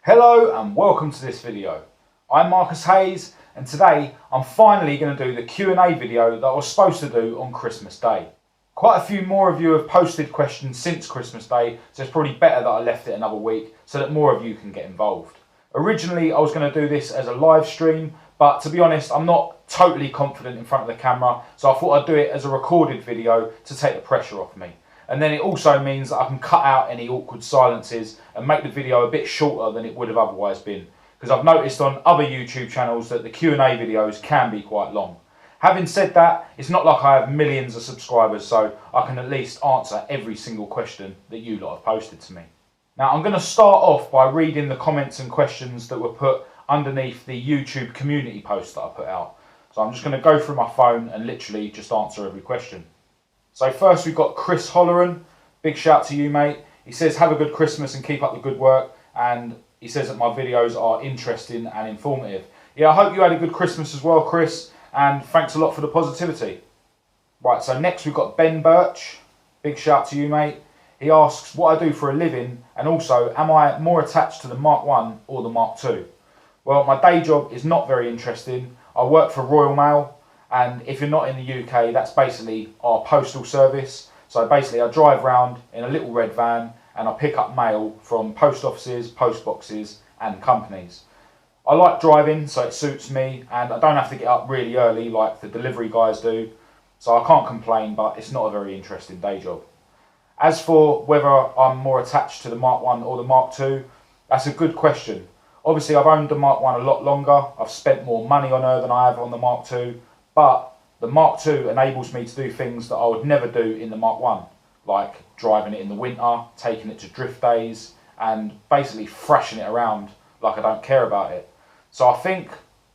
Hello and welcome to this video. I'm Marcus Hayes and today I'm finally going to do the Q&A video that I was supposed to do on Christmas Day. Quite a few more of you have posted questions since Christmas Day, so it's probably better that I left it another week so that more of you can get involved. Originally I was going to do this as a live stream, but to be honest I'm not totally confident in front of the camera, so I thought I'd do it as a recorded video to take the pressure off me. And then it also means that I can cut out any awkward silences and make the video a bit shorter than it would have otherwise been. Because I've noticed on other YouTube channels that the Q&A videos can be quite long. Having said that, it's not like I have millions of subscribers, so I can at least answer every single question that you lot have posted to me. Now I'm going to start off by reading the comments and questions that were put underneath the YouTube community post that I put out. So I'm just going to go through my phone and literally just answer every question. So first we've got Chris Holleran. Big shout to you, mate. He says, have a good Christmas and keep up the good work. And he says that my videos are interesting and informative. Yeah, I hope you had a good Christmas as well, Chris. And thanks a lot for the positivity. Right, so next we've got Ben Birch. Big shout to you, mate. He asks what I do for a living and also, am I more attached to the Mark 1 or the Mark 2? Well, my day job is not very interesting. I work for Royal Mail. And if you're not in the UK, that's basically our postal service. So basically I drive around in a little red van and I pick up mail from post offices, post boxes and companies. I like driving, so it suits me, and I don't have to get up really early like the delivery guys do. So I can't complain, but it's not a very interesting day job. As for whether I'm more attached to the Mark 1 or the Mark 2, that's a good question. Obviously I've owned the Mark 1 a lot longer. I've spent more money on her than I have on the Mark 2. But the Mark 2 enables me to do things that I would never do in the Mark 1, like driving it in the winter, taking it to drift days, and basically thrashing it around like I don't care about it. So I think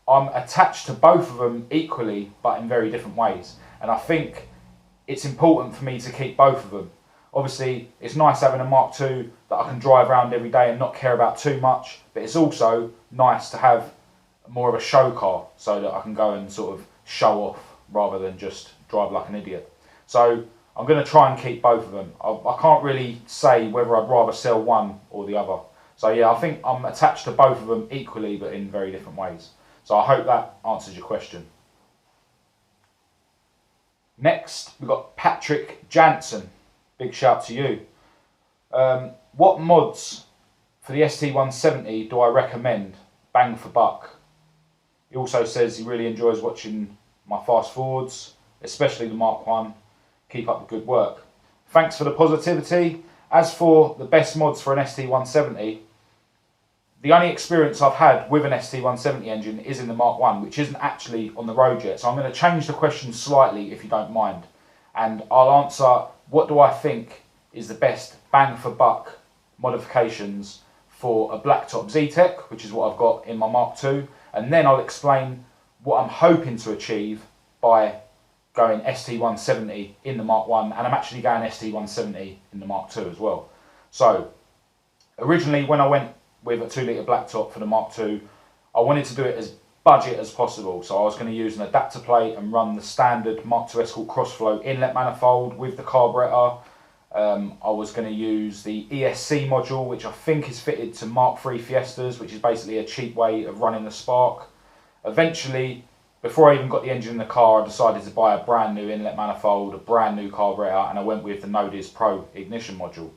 I'm attached to both of them equally, but in very different ways. And I think it's important for me to keep both of them. Obviously, it's nice having a Mark 2 that I can drive around every day and not care about too much, but it's also nice to have more of a show car so that I can go and sort of show off rather than just drive like an idiot. So I'm going to try and keep both of them. I can't really say whether I'd rather sell one or the other. So yeah, I think I'm attached to both of them equally but in very different ways. So I hope that answers your question. Next we've got Patrick Jansen. Big shout to you. What mods for the ST170 do I recommend? Bang for buck. He also says he really enjoys watching my fast forwards, especially the Mark 1. Keep up the good work. Thanks for the positivity. As for the best mods for an ST170, the only experience I've had with an ST170 engine is in the Mark 1, which isn't actually on the road yet. So I'm going to change the question slightly if you don't mind. And I'll answer, what do I think is the best bang for buck modifications for a blacktop Z-Tech, which is what I've got in my Mark 2. And then I'll explain what I'm hoping to achieve by going ST170 in the Mark 1, and I'm actually going ST170 in the Mark 2 as well. So originally when I went with a 2 litre blacktop for the Mark 2, I wanted to do it as budget as possible. So I was going to use an adapter plate and run the standard Mark II Escort crossflow inlet manifold with the carburetor. I was going to use the ESC module, which I think is fitted to Mark III Fiestas, which is basically a cheap way of running the spark. Eventually, before I even got the engine in the car, I decided to buy a brand new inlet manifold, a brand new carburetor, and I went with the Nodis Pro ignition module.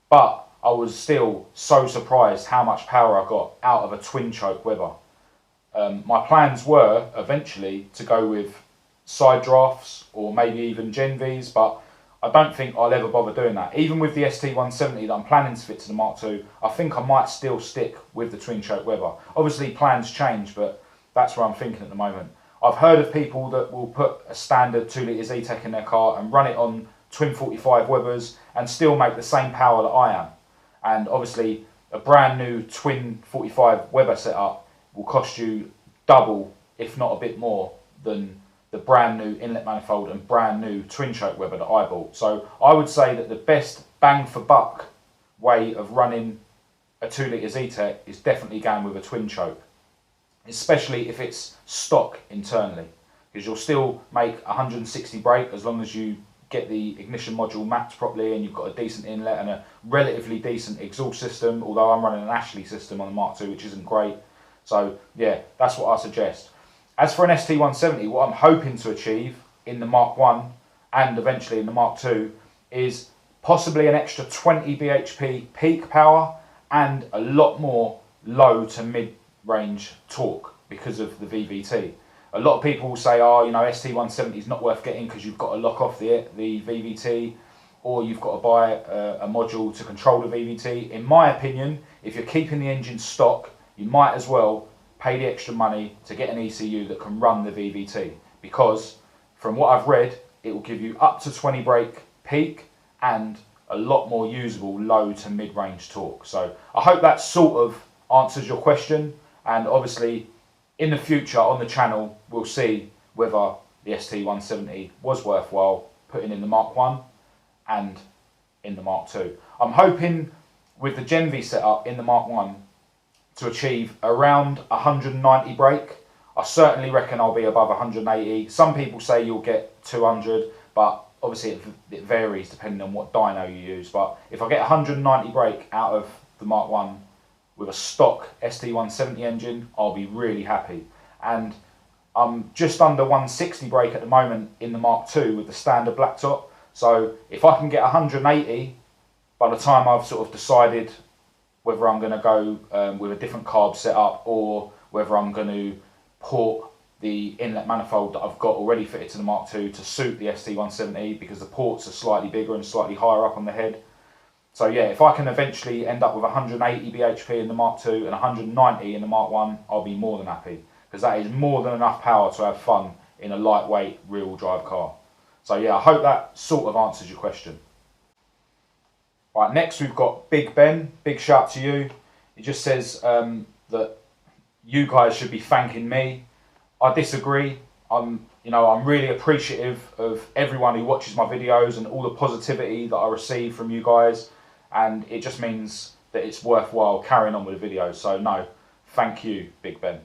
But I was still so surprised how much power I got out of a twin choke Weber. My plans were eventually to go with side drafts or maybe even Gen Vs, but I don't think I'll ever bother doing that. Even with the ST170 that I'm planning to fit to the Mark II, I think I might still stick with the twin choke Weber. Obviously plans change, but that's where I'm thinking at the moment. I've heard of people that will put a standard 2 litre Z-Tech in their car and run it on twin 45 Webers and still make the same power that I am. And obviously a brand new twin 45 Weber setup will cost you double, if not a bit more, than the brand new inlet manifold and brand new twin choke Weber that I bought. So I would say that the best bang for buck way of running a 2 litre Z-Tech is definitely going with a twin choke, especially if it's stock internally, because you'll still make 160 brake as long as you get the ignition module mapped properly and you've got a decent inlet and a relatively decent exhaust system, although I'm running an Ashley system on the Mark II, which isn't great. So yeah, that's what I suggest. As for an ST170, what I'm hoping to achieve in the Mark I and eventually in the Mark II is possibly an extra 20 bhp peak power and a lot more low to mid-range torque because of the VVT. A lot of people will say, oh, you know, ST170 is not worth getting because you've got to lock off the VVT, or you've got to buy a module to control the VVT. In my opinion, if you're keeping the engine stock, you might as well pay the extra money to get an ECU that can run the VVT, because from what I've read, it will give you up to 20 brake peak and a lot more usable low to mid-range torque. So I hope that sort of answers your question, and obviously in the future on the channel we'll see whether the ST170 was worthwhile putting in the Mark I and in the Mark II. I'm hoping with the Gen V setup in the Mark I to achieve around 190 brake. I certainly reckon I'll be above 180. Some people say you'll get 200, but obviously it varies depending on what dyno you use. But if I get 190 brake out of the Mark I with a stock ST170 engine, I'll be really happy. And I'm just under 160 brake at the moment in the Mark II with the standard blacktop. So if I can get 180 by the time I've sort of decided whether I'm going to go with a different carb setup or whether I'm going to port the inlet manifold that I've got already fitted to the Mark II to suit the ST170, because the ports are slightly bigger and slightly higher up on the head. So yeah, if I can eventually end up with 180 bhp in the Mark II and 190 in the Mark I, I'll be more than happy, because that is more than enough power to have fun in a lightweight rear-wheel drive car. So yeah, I hope that sort of answers your question. Right, next we've got Big Ben. Big shout to you. He just says that you guys should be thanking me. I disagree. I'm really appreciative of everyone who watches my videos and all the positivity that I receive from you guys, and it just means that it's worthwhile carrying on with the videos. So no, thank you, Big Ben.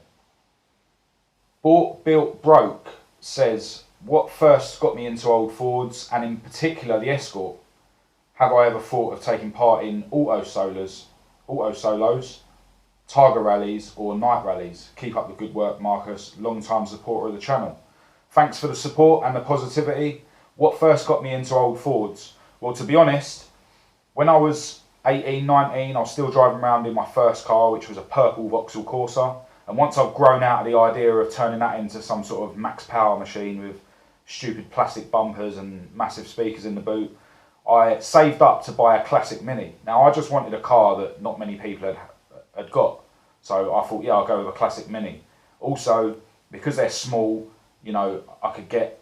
Bought, Built, Broke says, what first got me into old Fords, and in particular the Escort? Have I ever thought of taking part in auto solos, Targa rallies or night rallies? Keep up the good work, Marcus, long-time supporter of the channel. Thanks for the support and the positivity. What first got me into old Fords? Well, to be honest, when I was 18, 19, I was still driving around in my first car, which was a purple Vauxhall Corsa. And once I've grown out of the idea of turning that into some sort of max power machine with stupid plastic bumpers and massive speakers in the boot, I saved up to buy a classic Mini. Now, I just wanted a car that not many people had got. So I thought, yeah, I'll go with a classic Mini. Also, because they're small, you know, I could get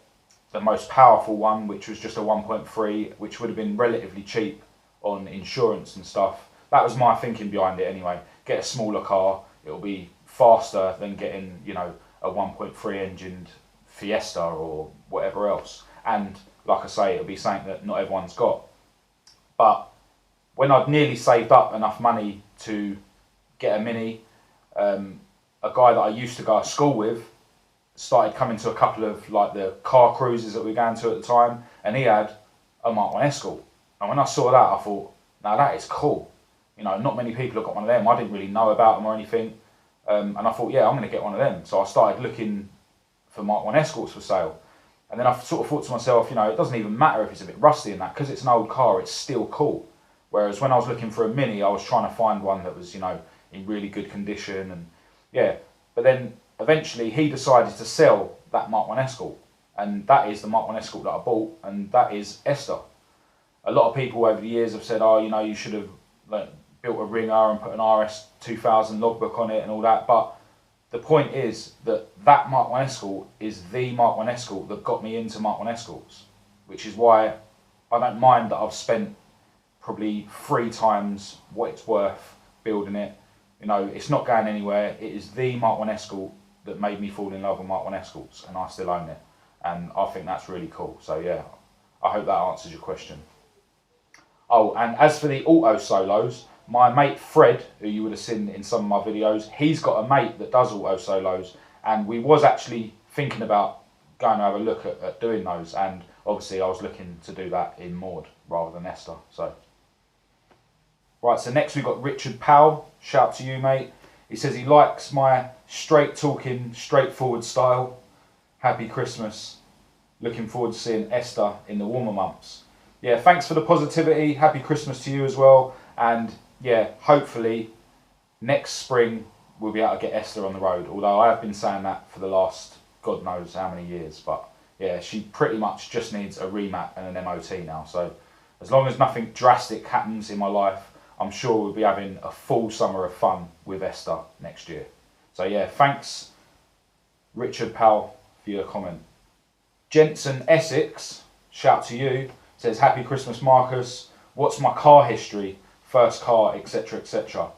the most powerful one, which was just a 1.3, which would have been relatively cheap on insurance and stuff. That was my thinking behind it anyway. Get a smaller car, it'll be faster than getting, you know, a 1.3 engined Fiesta or whatever else. And like I say, it'll be something that not everyone's got. But when I'd nearly saved up enough money to get a Mini, a guy that I used to go to school with started coming to a couple of like the car cruises that we were going to at the time, and he had a Mark I Escort. And when I saw that, I thought, now that is cool. You know, not many people have got one of them. I didn't really know about them or anything. And I thought, yeah, I'm going to get one of them. So I started looking for Mark I Escorts for sale. And then I sort of thought to myself, you know, it doesn't even matter if it's a bit rusty and that, because it's an old car, it's still cool. Whereas when I was looking for a Mini, I was trying to find one that was, you know, in really good condition. And yeah, but then eventually he decided to sell that Mark I Escort. And that is the Mark I Escort that I bought, and that is Esther. A lot of people over the years have said, oh, you know, you should have like, built a Ringer and put an RS 2000 logbook on it and all that. But the point is that that Mark I Escort is the Mark I Escort that got me into Mark I Escorts, which is why I don't mind that I've spent probably 3 times what it's worth building it. You know, it's not going anywhere. It is the Mark I Escort that made me fall in love with Mark I Escorts, and I still own it. And I think that's really cool. So yeah, I hope that answers your question. Oh, and as for the auto solos, my mate Fred, who you would have seen in some of my videos, he's got a mate that does auto solos, and we was actually thinking about going to have a look at doing those. And obviously I was looking to do that in Maud rather than Esther. So right, so next we've got Richard Powell. Shout to you, mate. He says he likes my straight talking, straightforward style. Happy Christmas. Looking forward to seeing Esther in the warmer months. Yeah, thanks for the positivity. Happy Christmas to you as well. And yeah, hopefully next spring we'll be able to get Esther on the road. Although I have been saying that for the last God knows how many years. But yeah, she pretty much just needs a remap and an MOT now. So as long as nothing drastic happens in my life, I'm sure we'll be having a full summer of fun with Esther next year. So yeah, thanks Richard Powell for your comment. Jensen Essex, shout to you, says happy Christmas Marcus, what's my car history, first car, etc, etc.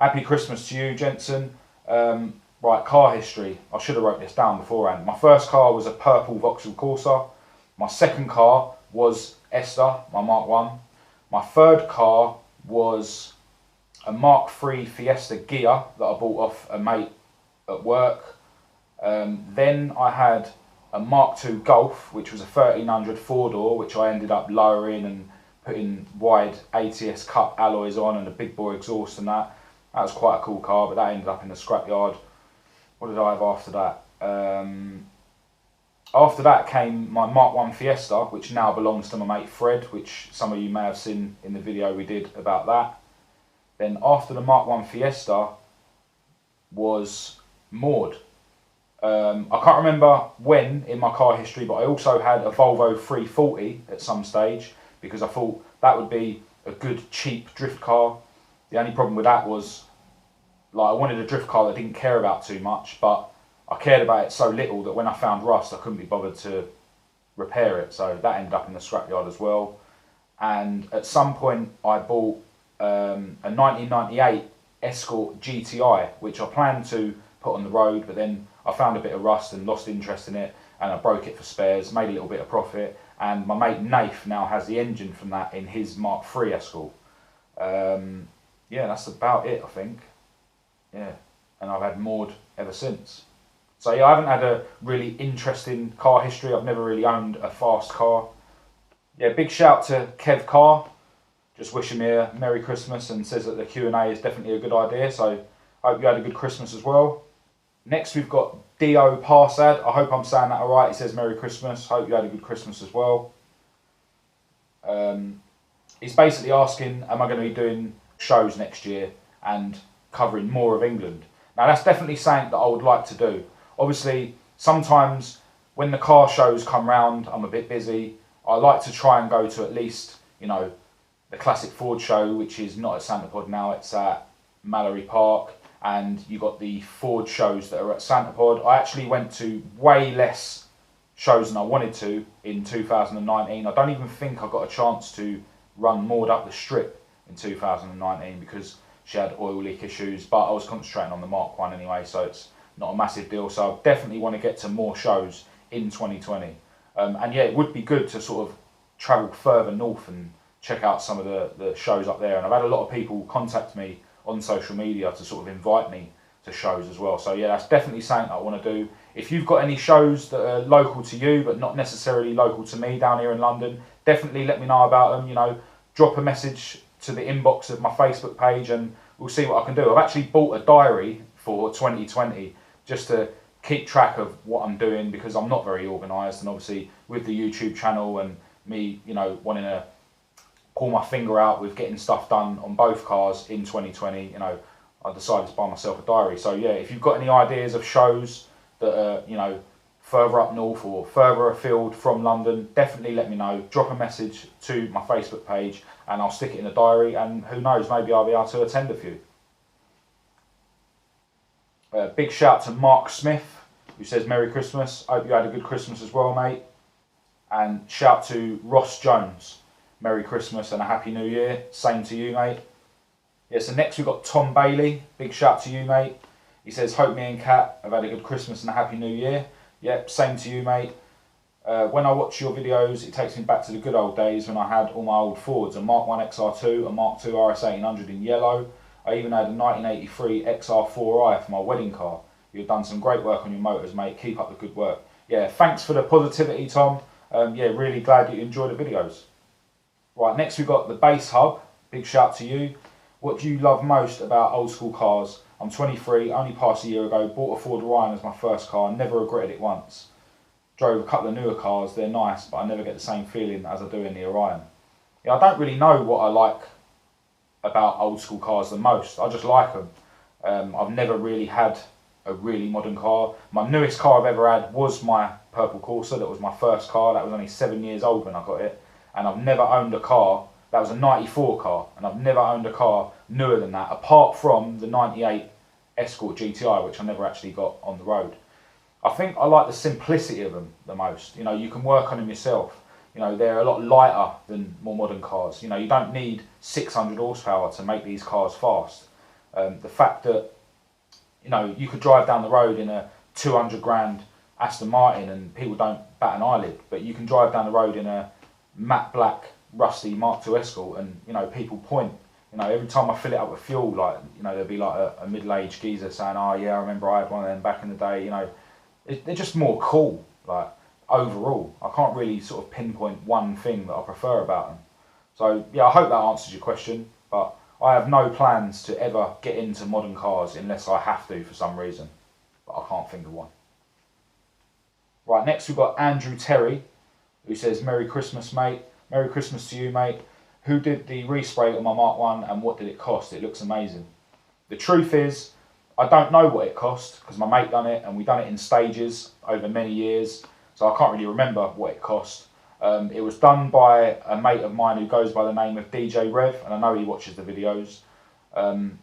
Happy Christmas to you, Jensen. Right, car history, I should have wrote this down beforehand. My first car was a purple Vauxhall Corsa. My second car was Esther, my Mark 1. My third car was a Mark III Fiesta Ghia that I bought off a mate at work. Then I had a Mark II Golf, which was a 1300 4-door, which I ended up lowering and putting wide ATS cut alloys on and a big bore exhaust and that. That was quite a cool car, but that ended up in the scrapyard. What did I have after that? After that came my Mark 1 Fiesta, which now belongs to my mate Fred, which some of you may have seen in the video we did about that. Then after the Mark 1 Fiesta was Maud. I can't remember when in my car history, but I also had a Volvo 340 at some stage because I thought that would be a good cheap drift car. The only problem with that was, like, I wanted a drift car that I didn't care about too much, but I cared about it so little that when I found rust I couldn't be bothered to repair it, so that ended up in the scrapyard as well. And at some point I bought a 1998 Escort GTI, which I planned to put on the road, but then I found a bit of rust and lost interest in it, and I broke it for spares, made a little bit of profit, and my mate Nath now has the engine from that in his Mark III Escort. Yeah, that's about it, I think. Yeah, and I've had Maud ever since. So yeah, I haven't had a really interesting car history. I've never really owned a fast car. Yeah, big shout to Kev Carr. Just wishing me a Merry Christmas and says that the Q&A is definitely a good idea. So hope you had a good Christmas as well. Next we've got Dio Parsad. I hope I'm saying that alright. He says Merry Christmas. Hope you had a good Christmas as well. He's basically asking, am I going to be doing shows next year and covering more of England? Now that's definitely something that I would like to do. Obviously, sometimes when the car shows come round, I'm a bit busy. I like to try and go to at least, you know, the Classic Ford show, which is not at Santa Pod now, it's at Mallory Park. And you got the Ford shows that are at Santa Pod. I actually went to way less shows than I wanted to in 2019. I don't even think I got a chance to run Maud up the strip in 2019 because she had oil leak issues, but I was concentrating on the Mark 1 anyway, so it's not a massive deal. So I definitely want to get to more shows in 2020. And yeah, it would be good to sort of travel further north and check out some of the shows up there. And I've had a lot of people contact me on social media to sort of invite me to shows as well. So yeah, that's definitely something I want to do. If you've got any shows that are local to you, but not necessarily local to me down here in London, definitely let me know about them. You know, drop a message to the inbox of my Facebook page and we'll see what I can do. I've actually bought a diary for 2020 just to keep track of what I'm doing because I'm not very organised, and obviously with the YouTube channel and me, you know, wanting to pull my finger out with getting stuff done on both cars in 2020, you know, I decided to buy myself a diary. So yeah, if you've got any ideas of shows that are, you know, further up north or further afield from London, definitely let me know. Drop a message to my Facebook page and I'll stick it in a diary, and who knows, maybe I'll be able to attend a few. Big shout to Mark Smith, who says Merry Christmas. Hope you had a good Christmas as well, mate. And shout to Ross Jones. Merry Christmas and a Happy New Year. Same to you, mate. Yeah, so next we've got Tom Bailey. Big shout to you, mate. He says, hope me and Kat have had a good Christmas and a Happy New Year. Yep, same to you, mate. When I watch your videos, it takes me back to the good old days when I had all my old Fords, a Mark 1 XR2, a Mark 2 RS1800 in yellow. I even had a 1983 XR4i for my wedding car. You've done some great work on your motors, mate. Keep up the good work. Yeah, thanks for the positivity, Tom. yeah, really glad that you enjoy the videos. Right, next we've got the Base Hub. Big shout to you. What do you love most about old school cars? I'm 23, only passed a year ago, bought a Ford Orion as my first car, never regretted it once. Drove a couple of newer cars, they're nice, but I never get the same feeling as I do in the Orion. Yeah, I don't really know what I like about old school cars the most. I just like them. I've never really had a really modern car. My newest car I've ever had was my purple Corsa. That was my first car. That was only 7 years old when I got it. And I've never owned a car, that was a 94 car, and I've never owned a car newer than that, apart from the 98 Escort GTI, which I never actually got on the road. I think I like the simplicity of them the most. You know, you can work on them yourself. You know, they're a lot lighter than more modern cars. You know, you don't need 600 horsepower to make these cars fast. The fact that, you know, you could drive down the road in a 200 grand Aston Martin and people don't bat an eyelid, but you can drive down the road in a matte black rusty Mark II Escort and, you know, people point. You know, every time I fill it up with fuel, like, you know, there'll be like a middle-aged geezer saying, oh yeah, I remember I had one of them back in the day. You know, they're just more cool, like, overall. I can't really sort of pinpoint one thing that I prefer about them. So yeah, I hope that answers your question, but I have no plans to ever get into modern cars unless I have to for some reason, but I can't think of one. Right, next we've got Andrew Terry, who says, Merry Christmas, mate. Merry Christmas to you, mate. Who did the respray on my Mark 1 and what did it cost? It looks amazing. The truth is, I don't know what it cost because my mate done it and we done it in stages over many years, so I can't really remember what it cost. It was done by a mate of mine who goes by the name of DJ Rev, and I know he watches the videos.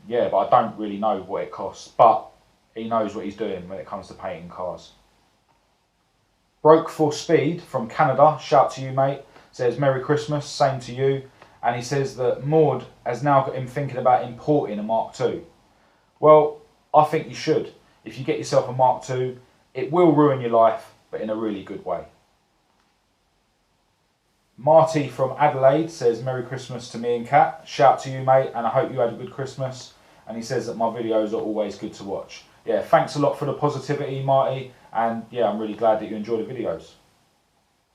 Yeah, but I don't really know what it costs, but he knows what he's doing when it comes to painting cars. Broke for Speed from Canada, shout to you, mate, says Merry Christmas, same to you, and he says that Maud has now got him thinking about importing a Mark II. Well, I think you should. If you get yourself a Mark II, it will ruin your life, but in a really good way. Marty from Adelaide says Merry Christmas to me and Kat. Shout to you, mate, and I hope you had a good Christmas. And he says that my videos are always good to watch. Yeah, thanks a lot for the positivity, Marty, and yeah, I'm really glad that you enjoy the videos.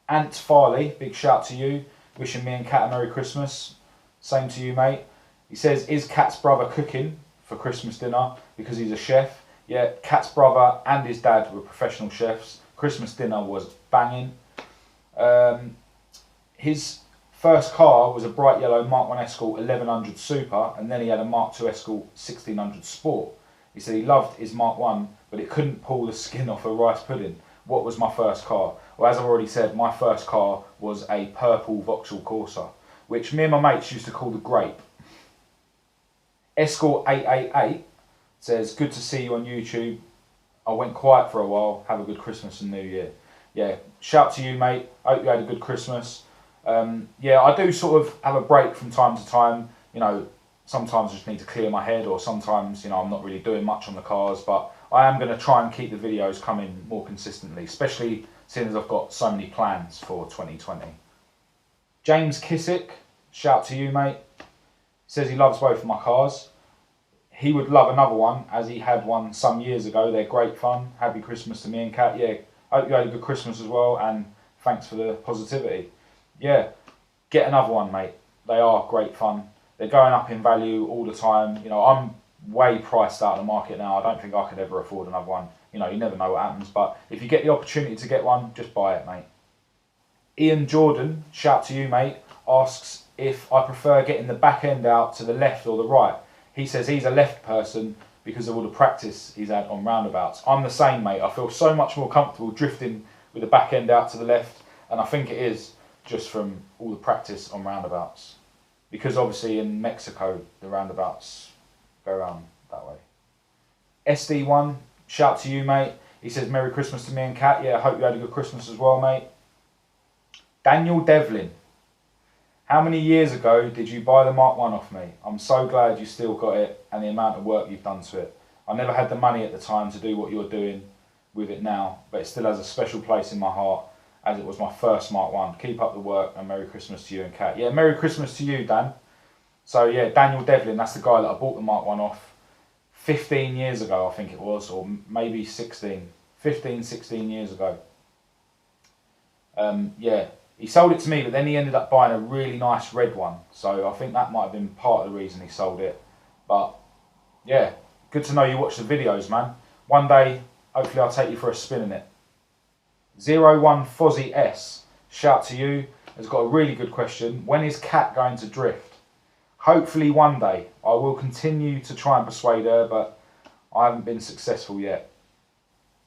Ant Farley, big shout to you, wishing me and Kat a Merry Christmas. Same to you, mate. He says, is Kat's brother cooking for Christmas dinner because he's a chef? Yeah, Kat's brother and his dad were professional chefs. Christmas dinner was banging. His first car was a bright yellow Mark 1 Escort 1100 Super, and then he had a Mark 2 Escort 1600 Sport. He said he loved his Mark 1, but it couldn't pull the skin off a rice pudding. What was my first car? Well, as I've already said, my first car was a purple Vauxhall Corsa, which me and my mates used to call the Grape. Escort 888 says, good to see you on YouTube. I went quiet for a while. Have a good Christmas and New Year. Yeah, shout to you, mate. Hope you had a good Christmas. Yeah, I do sort of have a break from time to time. You know, sometimes I just need to clear my head, or sometimes, you know, I'm not really doing much on the cars, but I am going to try and keep the videos coming more consistently, especially seeing as I've got so many plans for 2020. James Kissick, shout to you, mate. Says he loves both of my cars. He would love another one, as he had one some years ago. They're great fun. Happy Christmas to me and Kat. Yeah, hope you had a good Christmas as well, and thanks for the positivity. Yeah, get another one, mate. They are great fun. They're going up in value all the time. You know, I'm way priced out of the market now. I don't think I could ever afford another one. You know, you never know what happens, but if you get the opportunity to get one, just buy it, mate. Ian Jordan, shout to you, mate, asks if I prefer getting the back end out to the left or the right. He says he's a left person because of all the practice he's had on roundabouts. I'm the same, mate. I feel so much more comfortable drifting with the back end out to the left, and I think it is just from all the practice on roundabouts. Because obviously in Mexico, the roundabouts go around that way. SD1, shout to you, mate. He says, Merry Christmas to me and Kat. Yeah, I hope you had a good Christmas as well, mate. Daniel Devlin. How many years ago did you buy the Mark 1 off me? I'm so glad you still got it and the amount of work you've done to it. I never had the money at the time to do what you're doing with it now, but it still has a special place in my heart as it was my first Mark 1. Keep up the work and Merry Christmas to you and Kat. Yeah, Merry Christmas to you, Dan. So yeah, Daniel Devlin, that's the guy that I bought the Mark 1 off 15 years ago, I think it was, or maybe 16. 15, 16 years ago. Yeah, he sold it to me, but then he ended up buying a really nice red one. So I think that might have been part of the reason he sold it. But yeah, good to know you watch the videos, man. One day, hopefully I'll take you for a spin in it. 01 Fozzie S, shout to you, has got a really good question. When is Kat going to drift? Hopefully one day. I will continue to try and persuade her, but I haven't been successful yet.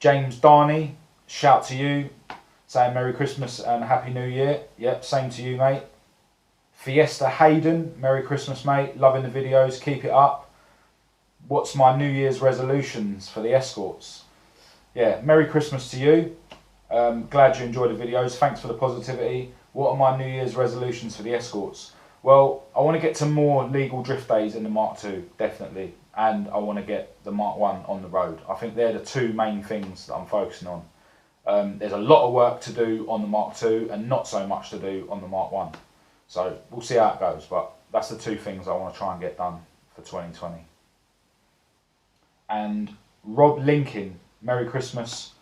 James Darney, shout to you, saying Merry Christmas and Happy New Year. Yep, same to you, mate. Fiesta Hayden, Merry Christmas, mate. Loving the videos, keep it up. What's my New Year's resolutions for the escorts? Yeah, Merry Christmas to you. Glad you enjoyed the videos. Thanks for the positivity. What are my New Year's resolutions for the escorts? Well, I want to get to more legal drift days in the Mark II, definitely. And I want to get the Mark I on the road. I think they're the two main things that I'm focusing on. There's a lot of work to do on the Mark II and not so much to do on the Mark I. So we'll see how it goes, but that's the two things I want to try and get done for 2020. And Rob Lincoln, Merry Christmas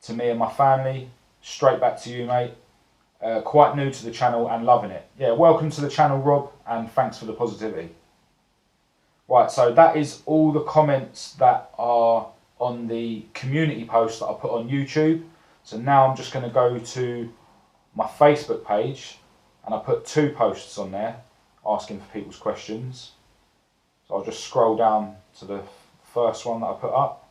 to me and my family. Straight back to you, mate. Quite new to the channel and loving it. Yeah, welcome to the channel, Rob, and thanks for the positivity. Right, so that is all the comments that are on the community post that I put on YouTube. So now I'm just going to go to my Facebook page, and I put 2 posts on there asking for people's questions. So I'll just scroll down to the first one that I put up.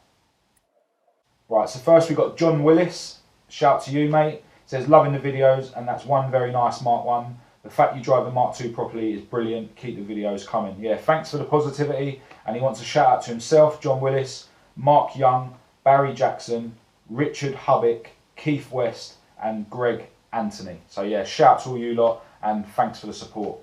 Right, so first we've got John Willis. Shout to you, mate. Says, loving the videos, and that's one very nice Mark I. The fact you drive the Mark II properly is brilliant. Keep the videos coming. Yeah, thanks for the positivity. And he wants a shout out to himself, John Willis, Mark Young, Barry Jackson, Richard Hubbick, Keith West, and Greg Anthony. So yeah, shout out to all you lot, and thanks for the support.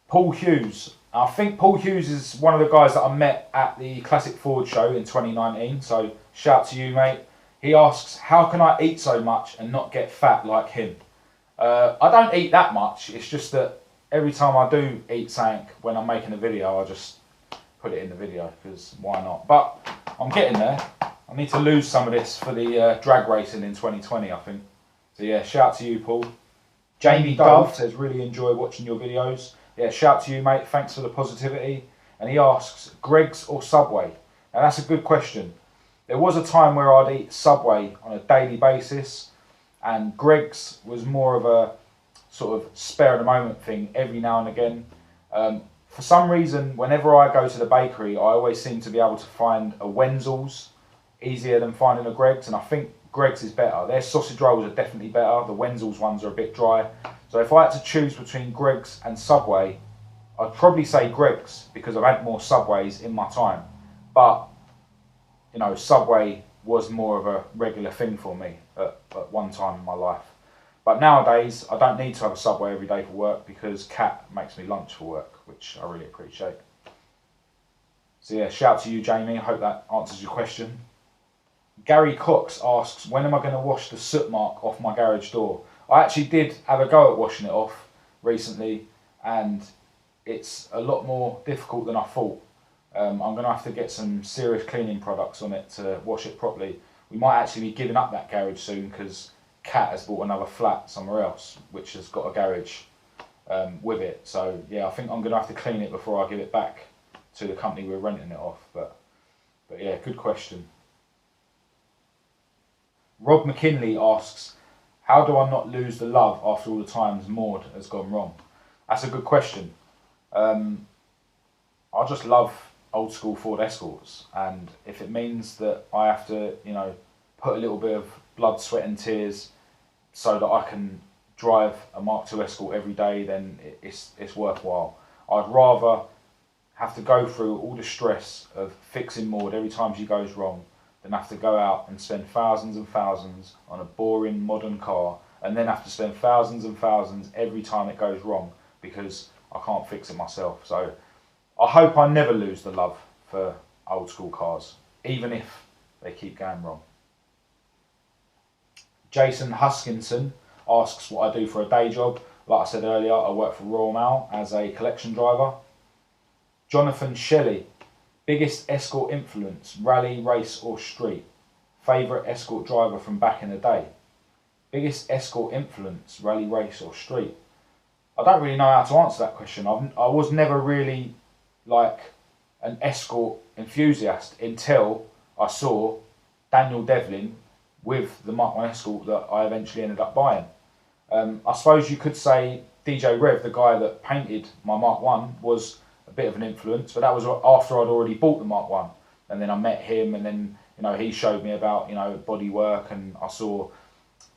Paul Hughes. I think Paul Hughes is one of the guys that I met at the Classic Ford show in 2019. So shout out to you, mate. He asks, how can I eat so much and not get fat like him? I don't eat that much. It's just that every time I do eat something when I'm making a video, I just put it in the video, because why not? But I'm getting there. I need to lose some of this for the drag racing in 2020, I think. So yeah, shout out to you, Paul. Jamie Dove says, really enjoy watching your videos. Yeah, shout out to you, mate. Thanks for the positivity. And he asks, Greggs or Subway? Now that's a good question. There was a time where I'd eat Subway on a daily basis, and Greggs was more of a sort of spare of the moment thing every now and again. For some reason, whenever I go to the bakery, I always seem to be able to find a Wenzel's easier than finding a Greggs, and I think Greggs is better. Their sausage rolls are definitely better. The Wenzel's ones are a bit dry. So if I had to choose between Greggs and Subway, I'd probably say Greggs, because I've had more Subways in my time. But you know, Subway was more of a regular thing for me at one time in my life. But nowadays, I don't need to have a Subway every day for work, because Kat makes me lunch for work, which I really appreciate. So yeah, shout to you, Jamie. I hope that answers your question. Gary Cox asks, when am I going to wash the soot mark off my garage door? I actually did have a go at washing it off recently, and it's a lot more difficult than I thought. I'm going to have to get some serious cleaning products on it to wash it properly. We might actually be giving up that garage soon, because Kat has bought another flat somewhere else which has got a garage with it. So yeah, I think I'm going to have to clean it before I give it back to the company we're renting it off. But yeah, good question. Rob McKinley asks, how do I not lose the love after all the times Maud has gone wrong? That's a good question. I just love old school Ford Escorts, and if it means that I have to, you know, put a little bit of blood, sweat and tears so that I can drive a Mark II Escort every day, then it's worthwhile. I'd rather have to go through all the stress of fixing Maud every time she goes wrong than have to go out and spend thousands and thousands on a boring modern car, and then have to spend thousands and thousands every time it goes wrong because I can't fix it myself. So I hope I never lose the love for old school cars, even if they keep going wrong. Jason Huskinson asks what I do for a day job. Like I said earlier, I work for Royal Mail as a collection driver. Jonathan Shelley, biggest Escort influence, rally, race or street? Favourite Escort driver from back in the day? Biggest Escort influence, rally, race or street? I don't really know how to answer that question. I was never really like an Escort enthusiast until I saw Daniel Devlin with the Mark 1 Escort that I eventually ended up buying. I suppose you could say DJ Rev, the guy that painted my Mark 1, was a bit of an influence, but that was after I'd already bought the Mark 1. And then I met him, and then he showed me about body work, and I saw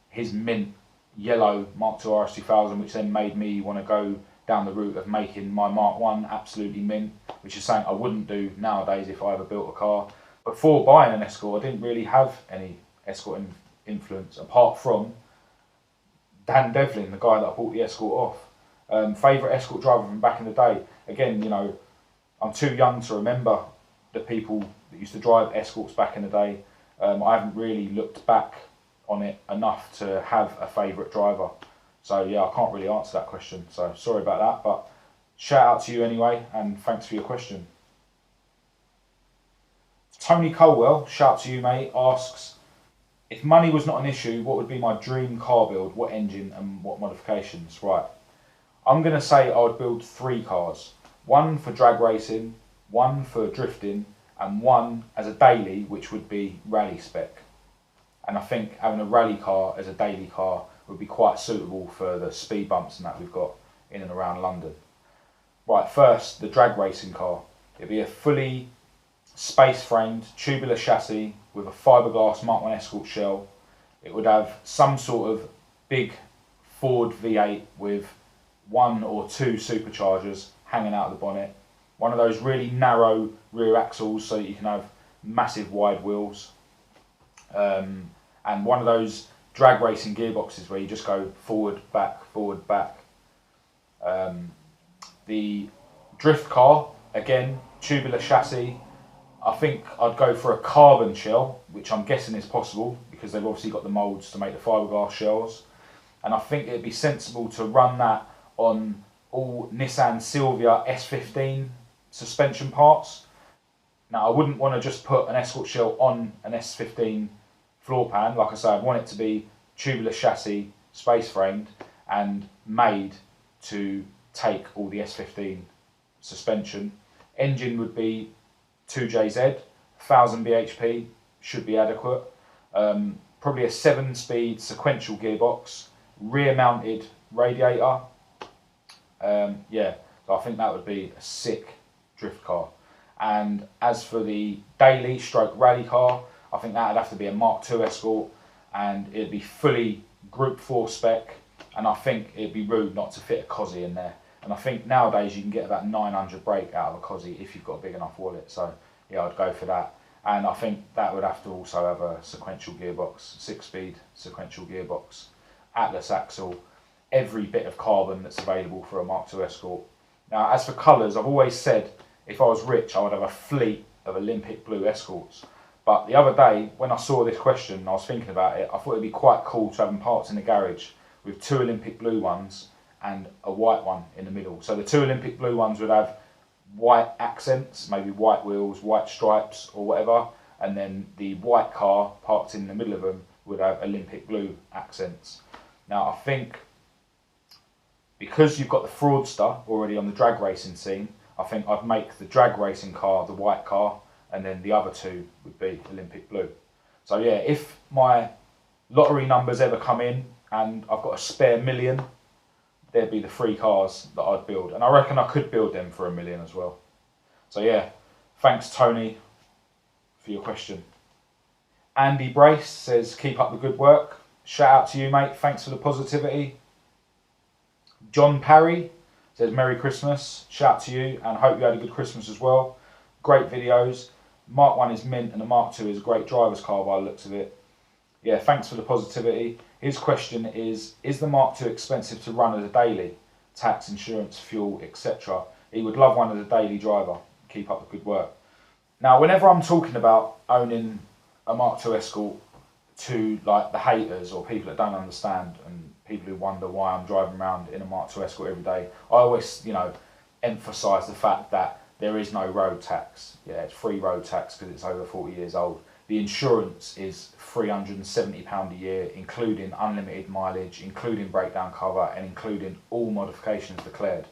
his mint yellow Mark II RS 2000, which then made me want to go down the route of making my Mark 1 absolutely mint, which is something I wouldn't do nowadays if I ever built a car. Before buying an Escort, I didn't really have any Escort influence apart from Dan Devlin, the guy that I bought the Escort off. Favourite Escort driver from back in the day? Again, I'm too young to remember the people that used to drive Escorts back in the day. I haven't really looked back on it enough to have a favourite driver. So yeah, I can't really answer that question. So sorry about that, but shout out to you anyway, and thanks for your question. Tony Colwell, shout out to you mate, asks, if money was not an issue, what would be my dream car build? What engine and what modifications? Right, I'm going to say I would build 3 cars. One for drag racing, one for drifting, and one as a daily, which would be rally spec. And I think having a rally car as a daily car would be quite suitable for the speed bumps and that we've got in and around London. Right, first, the drag racing car. It'd be a fully space-framed tubular chassis with a fiberglass Mark 1 Escort shell. It would have some sort of big Ford V8 with 1 or 2 superchargers hanging out of the bonnet. One of those really narrow rear axles so that you can have massive wide wheels. And one of those drag racing gearboxes where you just go forward, back, forward, back. The drift car, again, tubular chassis. I think I'd go for a carbon shell, which I'm guessing is possible because they've obviously got the moulds to make the fiberglass shells. And I think it'd be sensible to run that on all Nissan Silvia S15 suspension parts. Now, I wouldn't want to just put an Escort shell on an S15 floor pan. Like I say, I'd want it to be tubular chassis, space framed, and made to take all the S15 suspension. Engine would be 2JZ, 1000 bhp, should be adequate. Probably a 7-speed sequential gearbox, rear mounted radiator. Yeah, so I think that would be a sick drift car. And as for the daily stroke rally car, I think that would have to be a Mark II Escort, and it'd be fully Group 4 spec, and I think it'd be rude not to fit a Cosy in there. And I think nowadays you can get about 900 brake out of a Cosy if you've got a big enough wallet, so yeah, I'd go for that. And I think that would have to also have a sequential gearbox, 6-speed sequential gearbox, Atlas axle, every bit of carbon that's available for a Mark II Escort. Now, as for colours, I've always said if I was rich, I would have a fleet of Olympic blue Escorts. But the other day, when I saw this question and I was thinking about it, I thought it'd be quite cool to have them parked in the garage with 2 Olympic blue ones and a white one in the middle. So the 2 Olympic blue ones would have white accents, maybe white wheels, white stripes or whatever, and then the white car parked in the middle of them would have Olympic blue accents. Now, I think because you've got the Fraudster already on the drag racing scene, I think I'd make the drag racing car the white car, and then the other 2 would be Olympic blue. So yeah, if my lottery numbers ever come in and I've got a spare $1 million, there'd be the 3 cars that I'd build. And I reckon I could build them for $1 million as well. So yeah, thanks Tony for your question. Andy Brace says, keep up the good work. Shout out to you mate, thanks for the positivity. John Parry says, Merry Christmas. Shout out to you and hope you had a good Christmas as well. Great videos. Mark 1 is mint and the Mark 2 is a great driver's car by the looks of it. Yeah, thanks for the positivity. His question is the Mark 2 expensive to run as a daily? Tax, insurance, fuel, etc. He would love one as a daily driver. Keep up the good work. Now, whenever I'm talking about owning a Mark 2 Escort to like the haters or people that don't understand and people who wonder why I'm driving around in a Mark 2 Escort every day, I always, emphasise the fact that there is no road tax. Yeah, it's free road tax because it's over 40 years old. the insurance is £370 a year, including unlimited mileage, including breakdown cover, and including all modifications declared.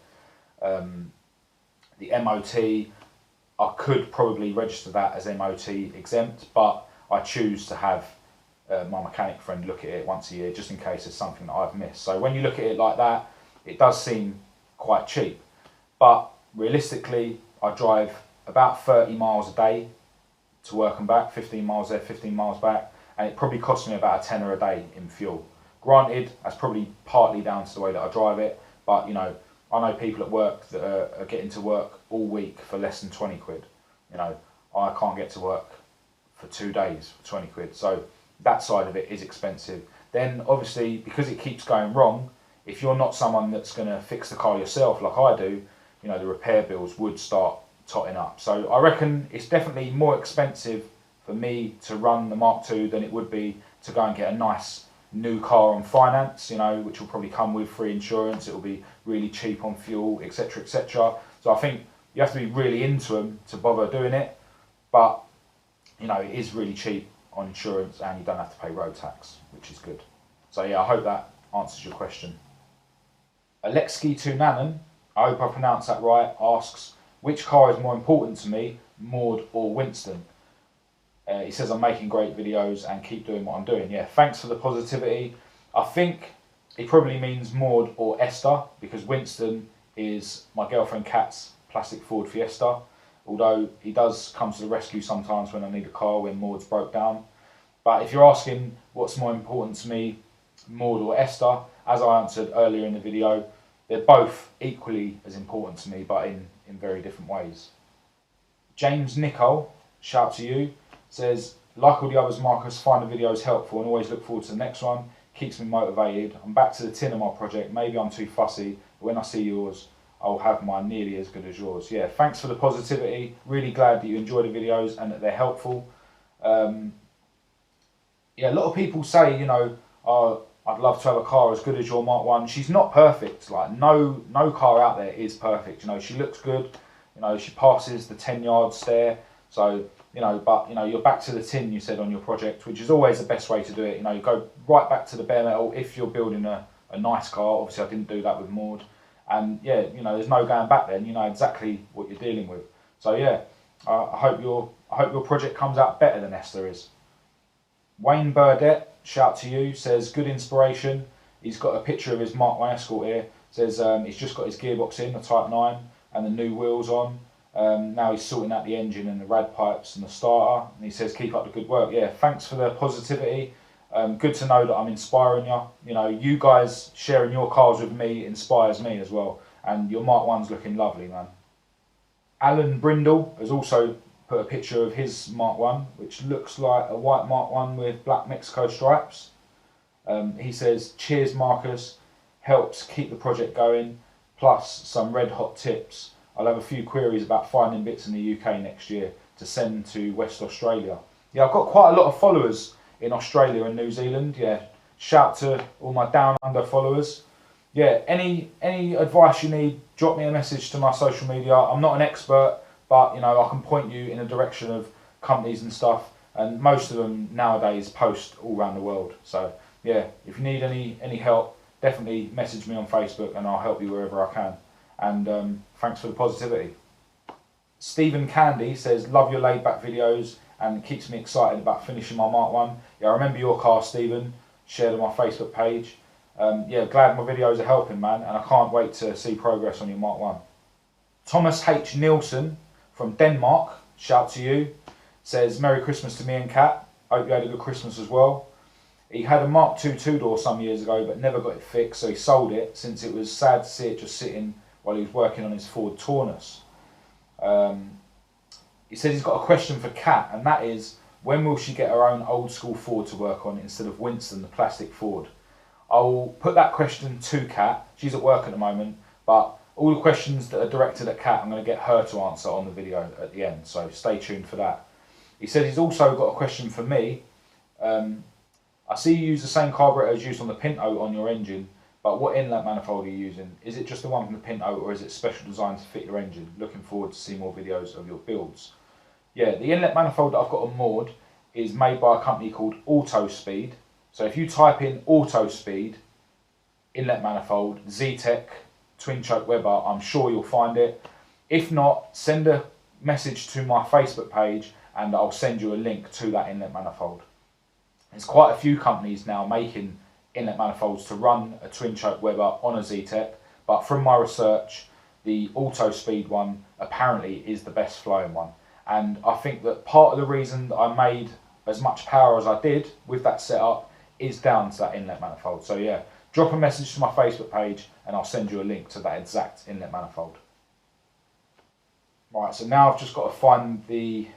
The MOT, I could probably register that as MOT exempt, but I choose to have my mechanic friend look at it once a year, just in case there's something that I've missed. So when you look at it like that, it does seem quite cheap. But realistically, I drive about 30 miles a day to work and back, 15 miles there, 15 miles back, and it probably costs me about a tenner a day in fuel. Granted, that's probably partly down to the way that I drive it, but you know, I know people at work that are getting to work all week for less than 20 quid. You know, I can't get to work for 2 days for 20 quid. So that side of it is expensive. Then obviously, because it keeps going wrong, if you're not someone that's going to fix the car yourself like I do, you know, the repair bills would start totting up. So I reckon it's definitely more expensive for me to run the Mark II than it would be to go and get a nice new car on finance, you know, which will probably come with free insurance. It will be really cheap on fuel, etc, etc. So I think you have to be really into them to bother doing it, but you know, it is really cheap on insurance and you don't have to pay road tax, which is good. So yeah, I hope that answers your question. Alexki Tunanen, I hope I pronounced that right, asks, which car is more important to me, Maud or Winston? He says I'm making great videos and keep doing what I'm doing. Yeah, thanks for the positivity. I think he probably means Maud or Esther, because Winston is my girlfriend Kat's plastic Ford Fiesta, although he does come to the rescue sometimes when I need a car, when Maud's broke down. But if you're asking what's more important to me, Maud or Esther, as I answered earlier in the video, they're both equally as important to me, but in very different ways. James Nicole, shout to you, says, like all the others, Marcus, find the videos helpful and always look forward to the next one. Keeps me motivated. I'm back to the tin of my project. Maybe I'm too fussy, but when I see yours, I'll have mine nearly as good as yours. Yeah, thanks for the positivity. Really glad that you enjoy the videos and that they're helpful. Yeah, a lot of people say, you know, oh, I'd love to have a car as good as your Mark 1. She's not perfect. Like, no car out there is perfect. You know, she looks good. You know, she passes the 10-yard stare. So, you know, but, you know, you're back to the tin, you said, on your project, which is always the best way to do it. You know, you go right back to the bare metal if you're building a nice car. Obviously, I didn't do that with Maud. And, yeah, you know, there's no going back then. You know exactly what you're dealing with. So, yeah, I hope your project comes out better than Esther is. Wayne Burdett, shout to you, says, good inspiration. He's got a picture of his Mark 1 Escort here. Says he's just got his gearbox in, the Type 9, and the new wheels on. Now he's sorting out the engine and the rad pipes and the starter. And he says, keep up the good work. Yeah, thanks for the positivity. Good to know that I'm inspiring you. You know, you guys sharing your cars with me inspires me as well. And your Mark 1's looking lovely, man. Alan Brindle has also put a picture of his Mark 1, which looks like a white Mark 1 with black Mexico stripes. He says, cheers Marcus, helps keep the project going, plus some red hot tips. I'll have a few queries about finding bits in the UK next year to send to West Australia. Yeah, I've got quite a lot of followers in Australia and New Zealand. Yeah, shout to all my down under followers. Yeah, any advice you need, drop me a message to my social media. I'm not an expert, but you know, I can point you in a direction of companies and stuff, and most of them nowadays post all around the world. So yeah, if you need any help, definitely message me on Facebook and I'll help you wherever I can. And thanks for the positivity. Stephen Candy says, love your laid back videos and it keeps me excited about finishing my Mark 1. Yeah, I remember your car, Stephen, shared on my Facebook page. Yeah, glad my videos are helping, man, and I can't wait to see progress on your Mark 1. Thomas H. Nielsen from Denmark, shout to you, says, Merry Christmas to me and Kat. Hope you had a good Christmas as well. He had a Mark II two-door some years ago, but never got it fixed, so he sold it since it was sad to see it just sitting while he was working on his Ford Taunus. He says he's got a question for Kat, and that is, when will she get her own old school Ford to work on instead of Winston, the plastic Ford? I'll put that question to Kat. She's at work at the moment, but all the questions that are directed at Kat, I'm going to get her to answer on the video at the end, so stay tuned for that. He said he's also got a question for me. I see you use the same carburetor as used on the Pinto on your engine, but what inlet manifold are you using? Is it just the one from the Pinto or is it special designed to fit your engine? Looking forward to see more videos of your builds. Yeah, the inlet manifold that I've got on Maud is made by a company called Autospeed. So if you type in Autospeed inlet manifold Zetec twin choke Weber, I'm sure you'll find it. If not, send a message to my Facebook page and I'll send you a link to that inlet manifold. There's quite a few companies now making inlet manifolds to run a twin choke Weber on a Zetec, but from my research, the Autospeed one apparently is the best flowing one. And I think that part of the reason that I made as much power as I did with that setup is down to that inlet manifold. So yeah, drop a message to my Facebook page and I'll send you a link to that exact inlet manifold. Right, so now I've just got to find the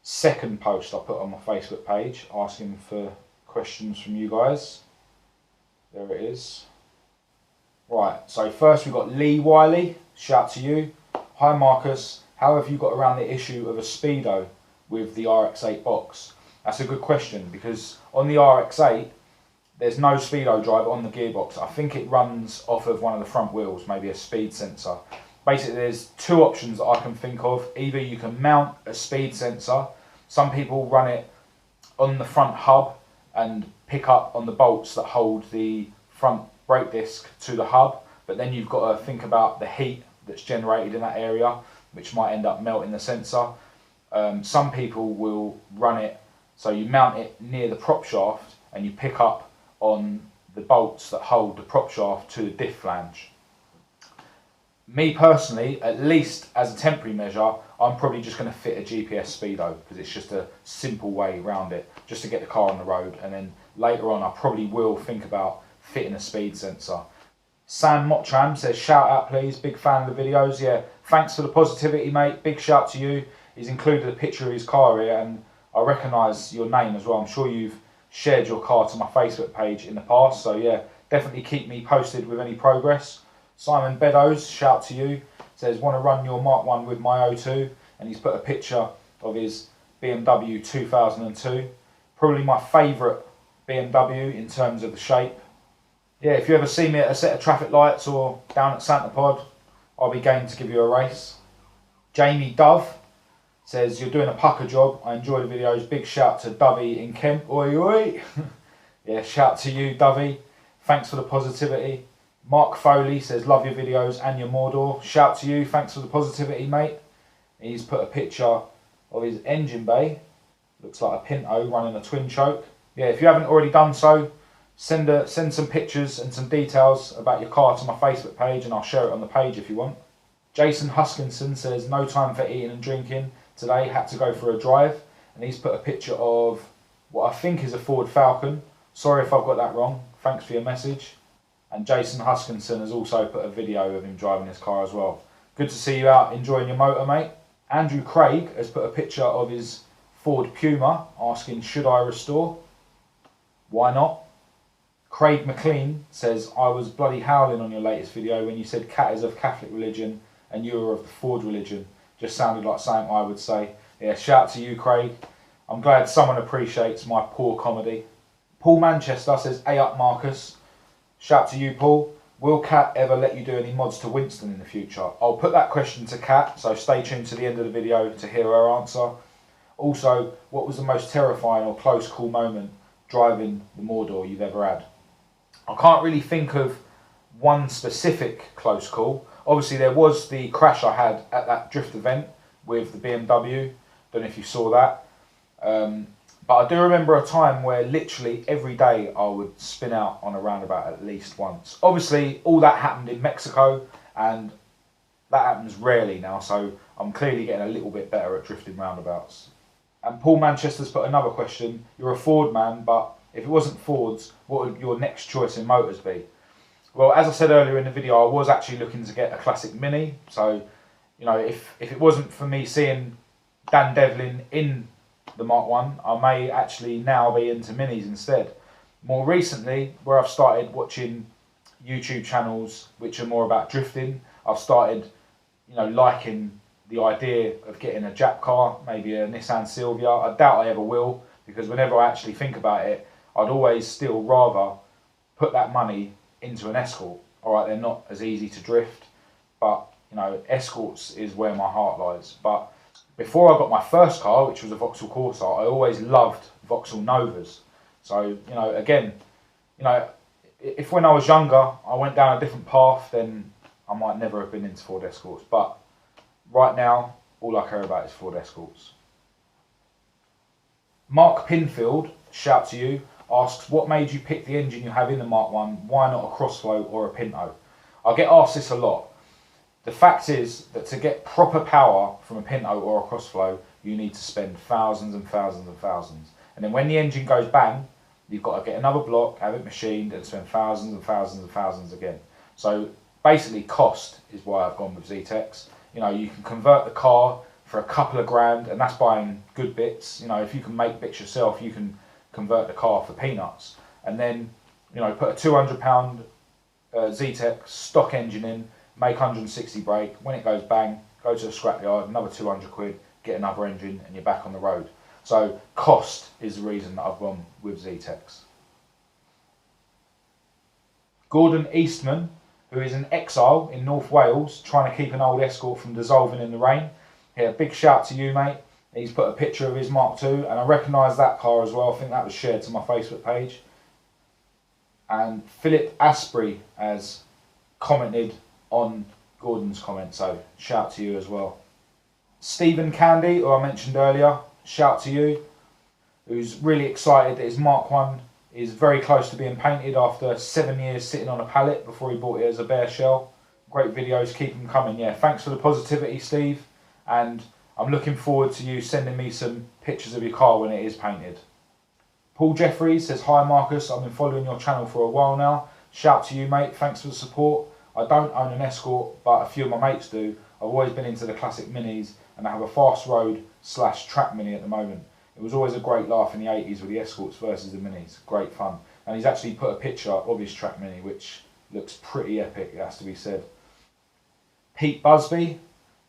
second post I put on my Facebook page asking for questions from you guys. There it is. Right, so first we've got Lee Wiley, shout to you. Hi Marcus, how have you got around the issue of a speedo with the RX-8 box? That's a good question, because on the RX-8 there's no speedo drive on the gearbox. I think it runs off of one of the front wheels, maybe a speed sensor. Basically there's two options that I can think of. Either you can mount a speed sensor, some people run it on the front hub and pick up on the bolts that hold the front brake disc to the hub, but then you've got to think about the heat that's generated in that area, which might end up melting the sensor. Some people will run it so you mount it near the prop shaft and you pick up on the bolts that hold the prop shaft to the diff flange. Me personally, at least as a temporary measure, I'm probably just going to fit a GPS speedo because it's just a simple way around it, just to get the car on the road, and then later on I probably will think about fitting a speed sensor. Sam Mottram says, shout out please, big fan of the videos. Yeah, thanks for the positivity mate, big shout to you. He's included a picture of his car here and I recognise your name as well. I'm sure you've shared your car to my Facebook page in the past, so yeah, definitely keep me posted with any progress. Simon Beddoes, shout to you, says, want to run your Mark 1 with my O2, and he's put a picture of his BMW 2002. Probably my favourite BMW in terms of the shape. Yeah, if you ever see me at a set of traffic lights or down at Santa Pod, I'll be game to give you a race. Jamie Dove says, you're doing a pucker job, I enjoy the videos, big shout to Dovey in Kent, oi oi. Yeah, shout to you Dovey, thanks for the positivity. Mark Foley says, love your videos and your Mordor. Shout to you, thanks for the positivity, mate. He's put a picture of his engine bay. Looks like a Pinto running a twin choke. Yeah, if you haven't already done so, send some pictures and some details about your car to my Facebook page and I'll share it on the page if you want. Jason Huskinson says, no time for eating and drinking. Today, had to go for a drive. And he's put a picture of what I think is a Ford Falcon. Sorry if I've got that wrong. Thanks for your message. And Jason Huskinson has also put a video of him driving his car as well. Good to see you out enjoying your motor, mate. Andrew Craig has put a picture of his Ford Puma, asking, should I restore? Why not? Craig McLean says, I was bloody howling on your latest video when you said Cat is of Catholic religion and you are of the Ford religion. Just sounded like something I would say. Yeah, shout to you, Craig. I'm glad someone appreciates my poor comedy. Paul Manchester says, hey up, Marcus. Shout to you, Paul. Will Kat ever let you do any mods to Winston in the future? I'll put that question to Kat, so stay tuned to the end of the video to hear her answer. Also, what was the most terrifying or close call moment driving the Mordor you've ever had? I can't really think of one specific close call. Obviously, there was the crash I had at that drift event with the BMW. Don't know if you saw that. But I do remember a time where literally every day I would spin out on a roundabout at least once. Obviously, all that happened in Mexico, and that happens rarely now, so I'm clearly getting a little bit better at drifting roundabouts. And Paul Manchester's put another question. You're a Ford man, but if it wasn't Ford's, what would your next choice in motors be? Well, as I said earlier in the video, I was actually looking to get a classic Mini. So, you know, if it wasn't for me seeing Dan Devlin in the Mark 1, I may actually now be into Minis instead. More recently, where I've started watching YouTube channels which are more about drifting, I've started, you know, liking the idea of getting a Jap car, maybe a Nissan Silvia. I doubt I ever will, because whenever I actually think about it, I'd always still rather put that money into an Escort. Alright, they're not as easy to drift, but, you know, Escorts is where my heart lies. But Before I got my first car, which was a Vauxhall Corsa, I always loved Vauxhall Novas. So, again, if when I was younger I went down a different path, then I might never have been into Ford Escorts. But right now, all I care about is Ford Escorts. Mark Pinfield, shout to you, asks, what made you pick the engine you have in the Mark 1? Why not a Crossflow or a Pinto? I get asked this a lot. The fact is that to get proper power from a Pinto or a Crossflow, you need to spend thousands and thousands and thousands. And then when the engine goes bang, you've got to get another block, have it machined, and spend thousands and thousands and thousands again. So basically cost is why I've gone with Zetec's. You can convert the car for a couple of grand, and that's buying good bits. If you can make bits yourself, you can convert the car for peanuts. And then, put a £200 Zetec stock engine in, make 160 brake. When it goes bang, go to the scrapyard, another 200 quid, get another engine, and you're back on the road. So cost is the reason that I've gone with Zetec's. Gordon Eastman, who is an exile in North Wales, trying to keep an old Escort from dissolving in the rain. Yeah, big shout to you, mate. He's put a picture of his Mark II, and I recognise that car as well. I think that was shared to my Facebook page. And Philip Asprey has commented on Gordon's comment, so shout to you as well. Stephen Candy, who I mentioned earlier, shout to you, who's really excited that his Mark 1 is very close to being painted after 7 years sitting on a pallet before he bought it as a bare shell. Great videos, keep them coming. Yeah, thanks for the positivity, Steve. And I'm looking forward to you sending me some pictures of your car when it is painted. Paul Jeffries says, hi Marcus, I've been following your channel for a while now. Shout to you, mate, thanks for the support. I don't own an Escort, but a few of my mates do. I've always been into the classic minis, and I have a fast road / track mini at the moment. It was always a great laugh in the 80s with the Escorts versus the minis. Great fun. And he's actually put a picture of his track mini, which looks pretty epic, it has to be said. Pete Busby,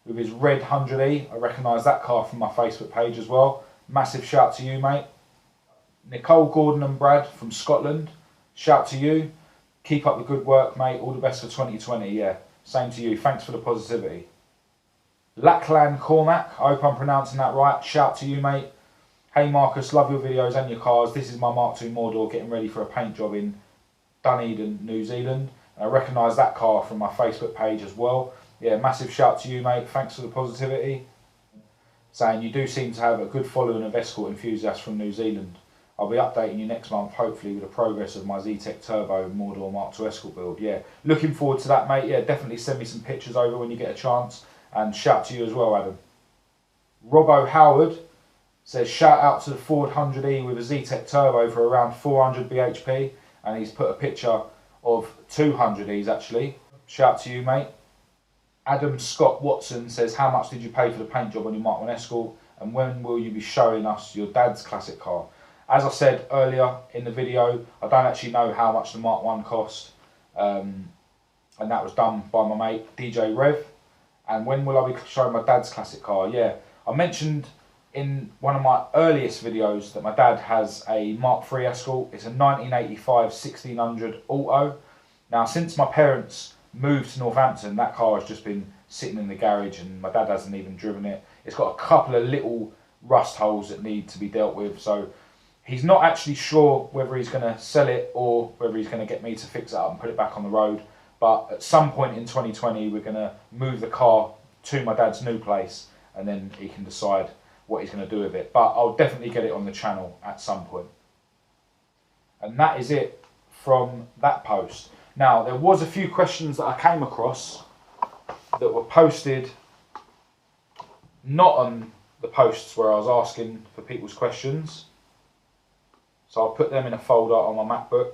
with his red 100E. I recognise that car from my Facebook page as well. Massive shout to you, mate. Nicole, Gordon and Brad from Scotland. Shout to you. Keep up the good work, mate. All the best for 2020. Yeah, same to you. Thanks for the positivity. Lachlan Cormac. I hope I'm pronouncing that right. Shout to you, mate. Hey, Marcus. Love your videos and your cars. This is my Mark II Mordor getting ready for a paint job in Dunedin, New Zealand. I recognise that car from my Facebook page as well. Yeah, massive shout to you, mate. Thanks for the positivity. Saying you do seem to have a good following of Escort enthusiasts from New Zealand. I'll be updating you next month, hopefully, with the progress of my Zetec Turbo Mordor Mark II Escort build. Yeah, looking forward to that, mate. Yeah, definitely send me some pictures over when you get a chance. And shout to you as well, Adam. Robbo Howard says, shout out to the Ford 100E with a Zetec Turbo for around 400 bhp. And he's put a picture of 200Es, actually. Shout to you, mate. Adam Scott Watson says, how much did you pay for the paint job on your Mark 1 Escort, and when will you be showing us your dad's classic car? As I said earlier in the video, I don't actually know how much the Mark 1 cost, and that was done by my mate DJ Rev. And when will I be showing my dad's classic car? Yeah, I mentioned in one of my earliest videos that my dad has a Mark III Escort. It's a 1985 1600 Auto. Now, since my parents moved to Northampton, that car has just been sitting in the garage and my dad hasn't even driven it. It's got a couple of little rust holes that need to be dealt with, so he's not actually sure whether he's going to sell it or whether he's going to get me to fix it up and put it back on the road. But at some point in 2020 we're going to move the car to my dad's new place, and then he can decide what he's going to do with it. But I'll definitely get it on the channel at some point. And that is it from that post. Now, there was a few questions that I came across that were posted not on the posts where I was asking for people's questions. So I'll put them in a folder on my MacBook.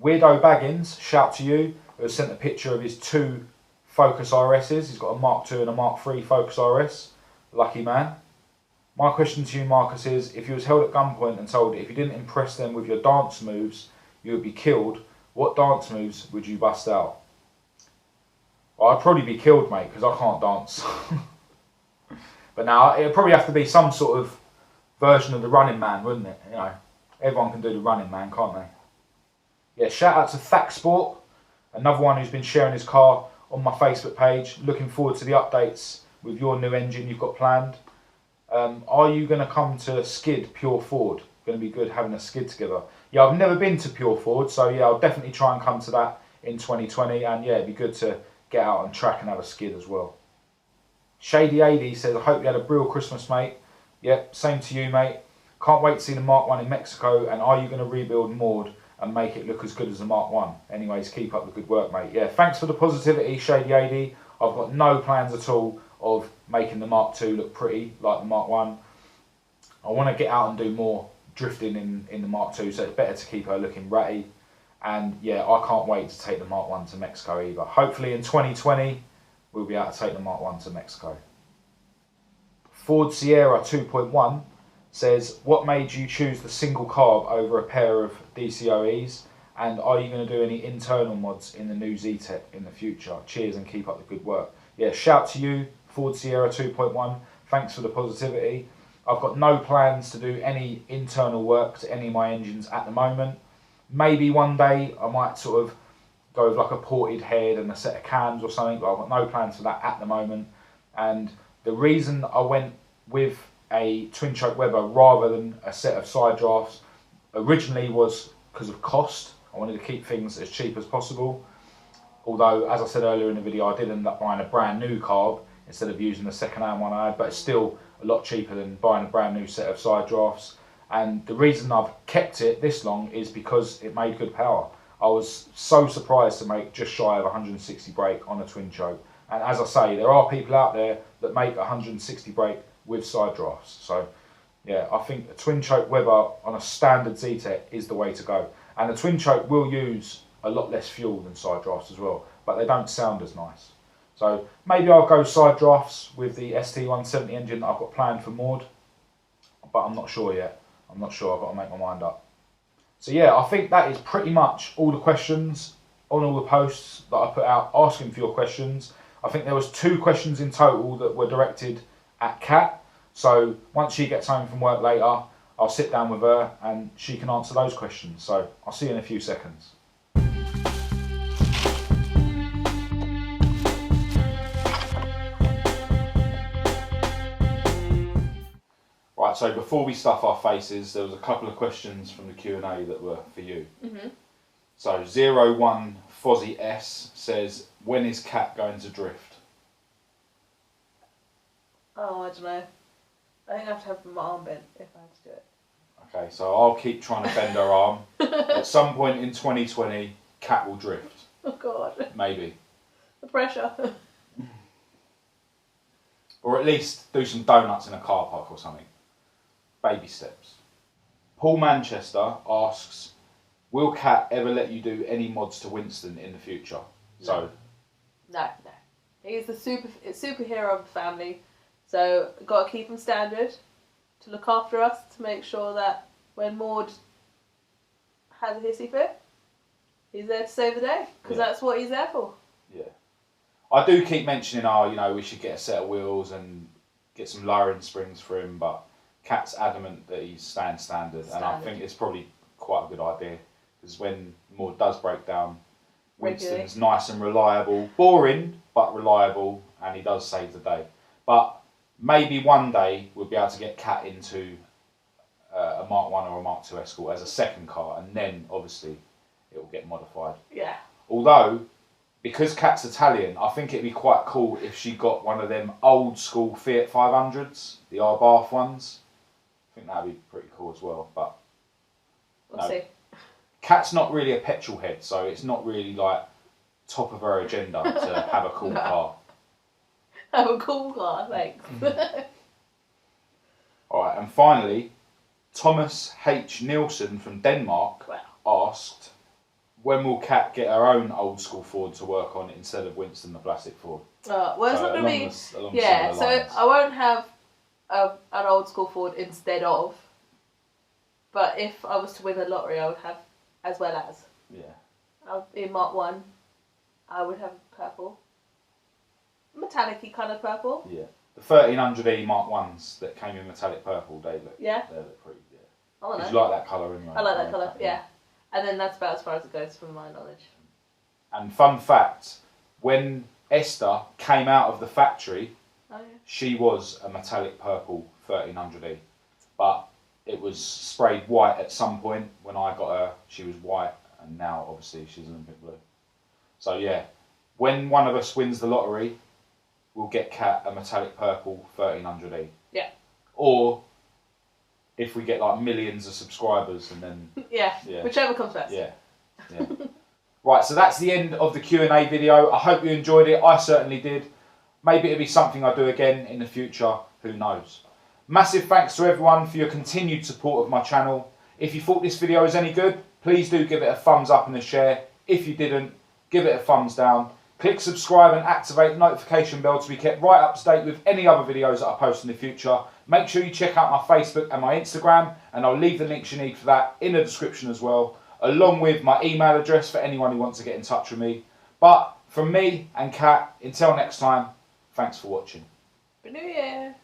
Weirdo Baggins, shout to you, who has sent a picture of his two Focus RSs. He's got a Mark II and a Mark III Focus RS. Lucky man. My question to you, Marcus, is if you was held at gunpoint and told if you didn't impress them with your dance moves, you would be killed, what dance moves would you bust out? Well, I'd probably be killed, mate, because I can't dance. But now, it'd probably have to be some sort of version of the Running Man, wouldn't it? You know, everyone can do the Running Man, can't they? Yeah, shout out to Thack Sport, another one who's been sharing his car on my Facebook page. Looking forward to the updates with your new engine you've got planned. Are you going to come to Skid Pure Ford? Going to be good having a skid together. Yeah, I've never been to Pure Ford, so yeah, I'll definitely try and come to that in 2020. And yeah, it'd be good to get out on track and have a skid as well. Shady AD says, I hope you had a brilliant Christmas, mate. Yep, same to you, mate. Can't wait to see the Mark 1 in Mexico. And are you going to rebuild Maud and make it look as good as the Mark 1? Anyways, keep up the good work, mate. Yeah, thanks for the positivity, Shady AD. I've got no plans at all of making the Mark 2 look pretty like the Mark 1. I want to get out and do more drifting in the Mark 2, so it's better to keep her looking ratty. And yeah, I can't wait to take the Mark 1 to Mexico either. Hopefully in 2020, we'll be able to take the Mark 1 to Mexico. Ford Sierra 2.1 says, what made you choose the single carb over a pair of DCOEs? And are you going to do any internal mods in the new Z-Tech in the future? Cheers and keep up the good work. Yeah, shout to you, Ford Sierra 2.1. Thanks for the positivity. I've got no plans to do any internal work to any of my engines at the moment. Maybe one day I might sort of go with like a ported head and a set of cams or something, but I've got no plans for that at the moment. And the reason I went with a twin choke Weber rather than a set of side drafts originally was because of cost. I wanted to keep things as cheap as possible. Although, as I said earlier in the video, I did end up buying a brand new carb instead of using the second-hand one I had, but it's still a lot cheaper than buying a brand new set of side drafts. And the reason I've kept it this long is because it made good power. I was so surprised to make just shy of 160 brake on a twin choke. And as I say, there are people out there that make 160 brake with side drafts. So yeah, I think a twin choke Weber on a standard Z-Tech is the way to go. And the twin choke will use a lot less fuel than side drafts as well, but they don't sound as nice. So maybe I'll go side drafts with the ST170 engine that I've got planned for Maud, but I'm not sure yet. I'm not sure, I've got to make my mind up. So yeah, I think that is pretty much all the questions on all the posts that I put out asking for your questions. I think there was 2 questions in total that were directed at Kat. So once she gets home from work later, I'll sit down with her and she can answer those questions. So I'll see you in a few seconds. Right, so before we stuff our faces, there was a couple of questions from the Q&A that were for you. So 01 Fozzie S says, when is Kat going to drift? Oh, I don't know. I think I have to have my arm bent if I have to do it. Okay, so I'll keep trying to bend her arm. At some point in 2020, Kat will drift. Oh God. Maybe. The pressure. Or at least do some donuts in a car park or something. Baby steps. Paul Manchester asks, will Kat ever let you do any mods to Winston in the future? No. So. No. He's the superhero of the family. So, got to keep him standard to look after us, to make sure that when Maud has a hissy fit, he's there to save the day, because that's what he's there for. Yeah. I do keep mentioning, we should get a set of wheels and get some lowering springs for him, but Kat's adamant that he's staying standard, and I think it's probably quite a good idea, because when Maud does break down, Winston's nice and reliable, boring, but reliable, and he does save the day. But maybe one day we'll be able to get Kat into a Mark 1 or a Mark 2 Escort as a second car, and then obviously it will get modified. Yeah. Although, because Kat's Italian, I think it'd be quite cool if she got one of them old school Fiat 500s, the R-Bath ones. I think that'd be pretty cool as well, but we'll see. Kat's not really a petrol head, so it's not really like top of her agenda to have a cool car. Have a cool car, thanks. Alright, and finally, Thomas H. Nielsen from Denmark asked, when will Kat get her own old school Ford to work on instead of Winston the plastic Ford? Well, it's not going to be... Yeah, so I won't have an old school Ford instead of, but if I was to win a lottery, I would have as well as. Yeah. In Mark 1, I would have purple. Metallic-y kind of purple. Yeah. The 1300E Mark 1s that came in metallic purple, they look pretty, Oh, no. You like that colour anyway? I like that colour, yeah. And then that's about as far as it goes from my knowledge. And fun fact, when Esther came out of the factory, Oh, yeah. She was a metallic purple 1300E, but it was sprayed white at some point. When I got her, she was white, and now obviously she's Olympic blue. So yeah, when one of us wins the lottery, we'll get Kat a metallic purple 1300E. Yeah. Or if we get like millions of subscribers, and then yeah, whichever comes first. Yeah. Right, so that's the end of the Q&A video. I hope you enjoyed it. I certainly did. Maybe it'll be something I do again in the future. Who knows? Massive thanks to everyone for your continued support of my channel. If you thought this video was any good, please do give it a thumbs up and a share. If you didn't, give it a thumbs down. Click subscribe and activate the notification bell to be kept right up to date with any other videos that I post in the future. Make sure you check out my Facebook and my Instagram, and I'll leave the links you need for that in the description as well, along with my email address for anyone who wants to get in touch with me. But from me and Kat, until next time, thanks for watching. Happy New Year!